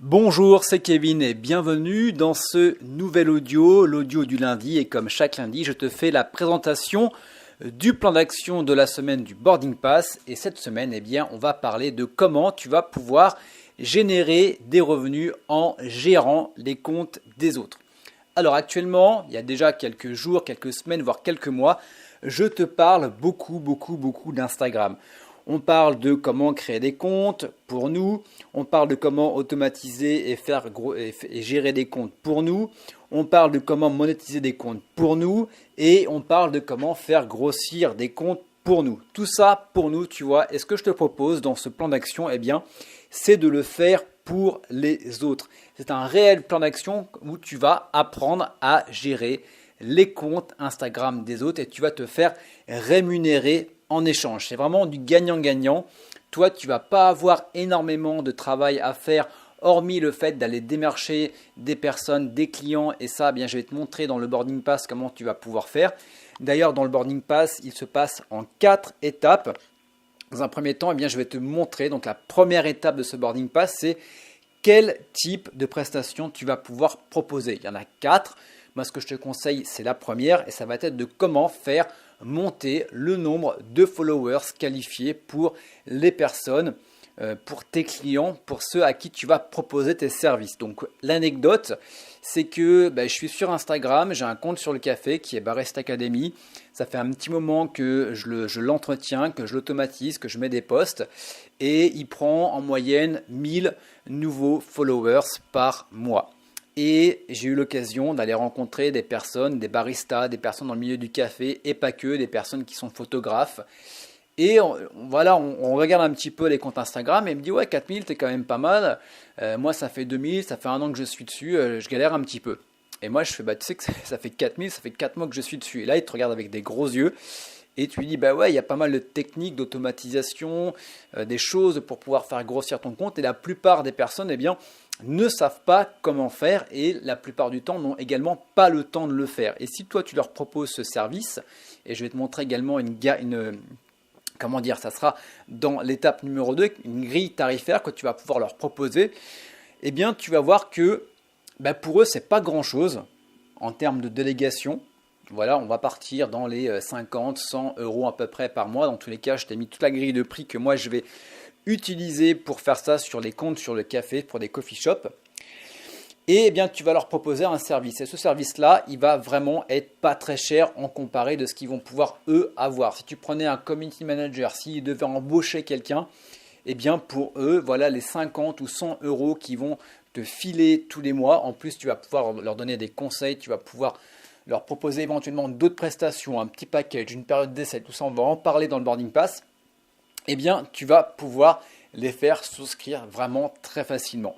Bonjour, c'est Kevin et bienvenue dans ce nouvel audio, l'audio du lundi. Et comme chaque lundi, je te fais la présentation du plan d'action de la semaine du Boarding Pass. Et cette semaine, on va parler de comment tu vas pouvoir générer des revenus en gérant les comptes des autres. Alors actuellement, il y a déjà quelques jours, quelques semaines, voire quelques mois, je te parle beaucoup d'Instagram. On parle de comment créer des comptes pour nous. On parle de comment automatiser et gérer des comptes pour nous. On parle de comment monétiser des comptes pour nous. Et on parle de comment faire grossir des comptes pour nous. Tout ça pour nous, tu vois. Et ce que je te propose dans ce plan d'action, c'est de le faire pour les autres. C'est un réel plan d'action où tu vas apprendre à gérer les comptes Instagram des autres et tu vas te faire rémunérer en échange. C'est vraiment du gagnant-gagnant. Toi, tu ne vas pas avoir énormément de travail à faire, hormis le fait d'aller démarcher des personnes, des clients. Et ça, je vais te montrer dans le Boarding Pass comment tu vas pouvoir faire. D'ailleurs, dans le Boarding Pass, il se passe en 4 étapes. Dans un premier temps, je vais te montrer. Donc, la première étape de ce Boarding Pass, c'est quel type de prestation tu vas pouvoir proposer. Il y en a 4. Moi, ce que je te conseille, c'est la première et ça va être de comment faire monter le nombre de followers qualifiés pour les personnes, pour tes clients, pour ceux à qui tu vas proposer tes services. Donc, l'anecdote, c'est que je suis sur Instagram, j'ai un compte sur le café qui est Barista Academy. Ça fait un petit moment que je l'entretiens, que je l'automatise, que je mets des posts et il prend en moyenne 1000 nouveaux followers par mois. Et j'ai eu l'occasion d'aller rencontrer des personnes, des baristas, des personnes dans le milieu du café et pas que, des personnes qui sont photographes. Et on regarde un petit peu les comptes Instagram et il me dit ouais 4000 c'est quand même pas mal. Moi ça fait 2000, ça fait un an que je suis dessus, je galère un petit peu. Et moi je fais tu sais que ça fait 4000, ça fait 4 mois que je suis dessus. Et là il te regarde avec des gros yeux. Et tu lui dis, ouais, il y a pas mal de techniques d'automatisation, des choses pour pouvoir faire grossir ton compte. Et la plupart des personnes, ne savent pas comment faire et la plupart du temps n'ont également pas le temps de le faire. Et si toi, tu leur proposes ce service, et je vais te montrer également ça sera dans l'étape numéro 2, une grille tarifaire que tu vas pouvoir leur proposer, tu vas voir que pour eux, c'est pas grand-chose en termes de délégation. Voilà, on va partir dans les 50, 100 euros à peu près par mois. Dans tous les cas, je t'ai mis toute la grille de prix que moi je vais utiliser pour faire ça sur les comptes sur le café pour des coffee shops. Et tu vas leur proposer un service. Et ce service-là, il va vraiment être pas très cher en comparé de ce qu'ils vont pouvoir eux avoir. Si tu prenais un community manager, s'ils devaient embaucher quelqu'un, pour eux, voilà les 50 ou 100 euros qu'ils vont te filer tous les mois. En plus, tu vas pouvoir leur donner des conseils, tu vas pouvoir leur proposer éventuellement d'autres prestations, un petit package, une période d'essai, tout ça, on va en parler dans le Boarding Pass. Tu vas pouvoir les faire souscrire vraiment très facilement.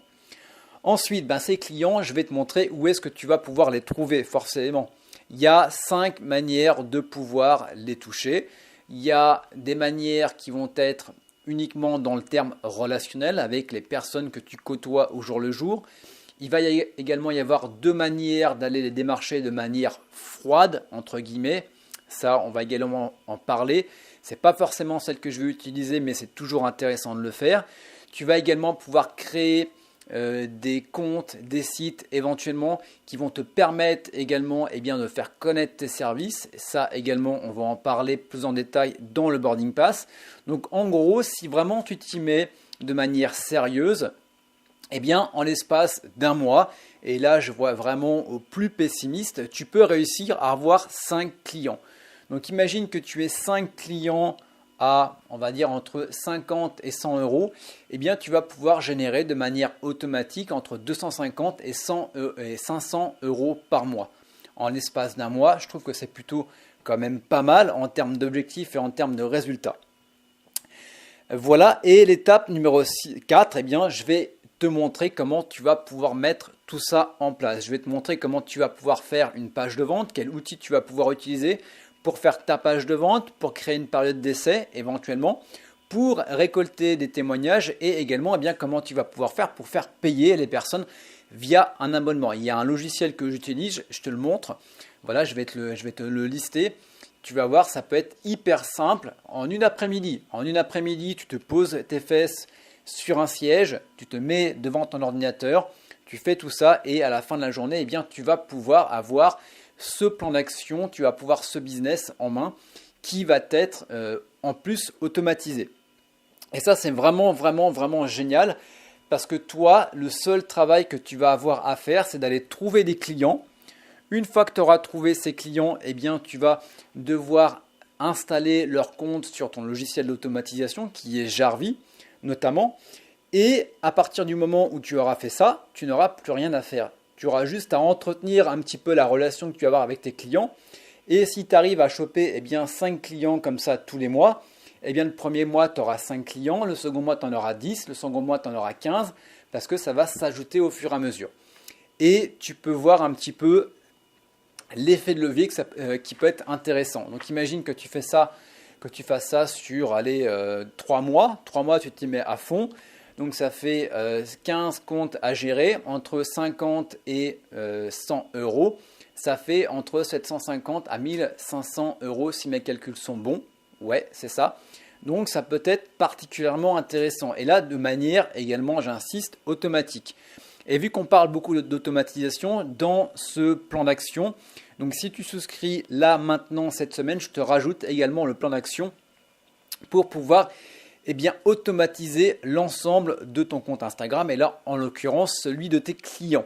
Ensuite, ces clients, je vais te montrer où est-ce que tu vas pouvoir les trouver forcément. Il y a 5 manières de pouvoir les toucher. Il y a des manières qui vont être uniquement dans le terme relationnel avec les personnes que tu côtoies au jour le jour. Il va également y avoir 2 manières d'aller les démarcher de manière froide, entre guillemets. Ça, on va également en parler. Ce n'est pas forcément celle que je vais utiliser, mais c'est toujours intéressant de le faire. Tu vas également pouvoir créer des comptes, des sites éventuellement qui vont te permettre également de faire connaître tes services. Ça également, on va en parler plus en détail dans le Boarding Pass. Donc en gros, si vraiment tu t'y mets de manière sérieuse, en l'espace d'un mois, et là je vois vraiment au plus pessimiste, tu peux réussir à avoir 5 clients. Donc imagine que tu aies 5 clients à, on va dire, entre 50 et 100 euros, tu vas pouvoir générer de manière automatique entre 250 et 500 euros par mois. En l'espace d'un mois, je trouve que c'est plutôt quand même pas mal en termes d'objectifs et en termes de résultats. Voilà, et l'étape numéro 4, je vais te montrer comment tu vas pouvoir mettre tout ça en place. Je vais te montrer comment tu vas pouvoir faire une page de vente, quel outil tu vas pouvoir utiliser pour faire ta page de vente, pour créer une période d'essai éventuellement, pour récolter des témoignages et également comment tu vas pouvoir faire pour faire payer les personnes via un abonnement. Il y a un logiciel que j'utilise, je te le montre. Voilà, je vais te le lister. Tu vas voir, ça peut être hyper simple en une après-midi. En une après-midi, tu te poses tes fesses sur un siège, tu te mets devant ton ordinateur, tu fais tout ça et à la fin de la journée, eh bien, tu vas pouvoir avoir ce plan d'action, tu vas pouvoir ce business en main qui va être en plus automatisé. Et ça, c'est vraiment, vraiment, vraiment génial parce que toi, le seul travail que tu vas avoir à faire, c'est d'aller trouver des clients. Une fois que tu auras trouvé ces clients, eh bien, tu vas devoir installer leur compte sur ton logiciel d'automatisation qui est Jarvis notamment. Et à partir du moment où tu auras fait ça, tu n'auras plus rien à faire. Tu auras juste à entretenir un petit peu la relation que tu vas avoir avec tes clients. Et si tu arrives à choper 5 clients comme ça tous les mois, le premier mois, tu auras 5 clients, le second mois, tu en auras 10, le second mois, tu en auras 15, parce que ça va s'ajouter au fur et à mesure. Et tu peux voir un petit peu l'effet de levier qui peut être intéressant. Donc imagine que tu fasses ça sur 3 mois. 3 mois, tu t'y mets à fond. Donc ça fait 15 comptes à gérer, entre 50 et 100 euros. Ça fait entre 750 à 1500 euros si mes calculs sont bons. Ouais, c'est ça. Donc ça peut être particulièrement intéressant. Et là, de manière également, j'insiste, automatique. Et vu qu'on parle beaucoup d'automatisation dans ce plan d'action, donc si tu souscris là maintenant cette semaine, je te rajoute également le plan d'action pour pouvoir automatiser l'ensemble de ton compte Instagram et là en l'occurrence celui de tes clients.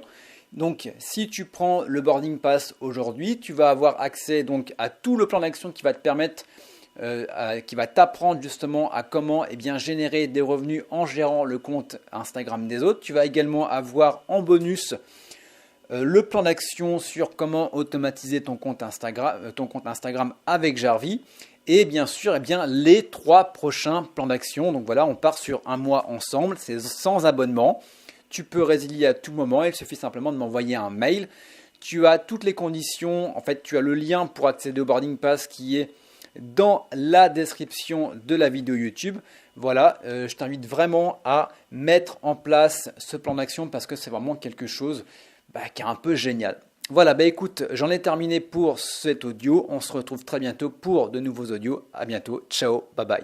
Donc si tu prends le Boarding Pass aujourd'hui, tu vas avoir accès donc à tout le plan d'action qui va te permettre qui va t'apprendre justement à comment générer des revenus en gérant le compte Instagram des autres. Tu vas également avoir en bonus le plan d'action sur comment automatiser ton compte Instagram avec Jarvis et bien sûr les 3 prochains plans d'action. Donc voilà, on part sur un mois ensemble, c'est sans abonnement. Tu peux résilier à tout moment, il suffit simplement de m'envoyer un mail. Tu as toutes les conditions, en fait tu as le lien pour accéder au Boarding Pass qui est dans la description de la vidéo YouTube. Voilà, je t'invite vraiment à mettre en place ce plan d'action parce que c'est vraiment quelque chose qui est un peu génial. Voilà, écoute, j'en ai terminé pour cet audio. On se retrouve très bientôt pour de nouveaux audios. À bientôt. Ciao, bye bye.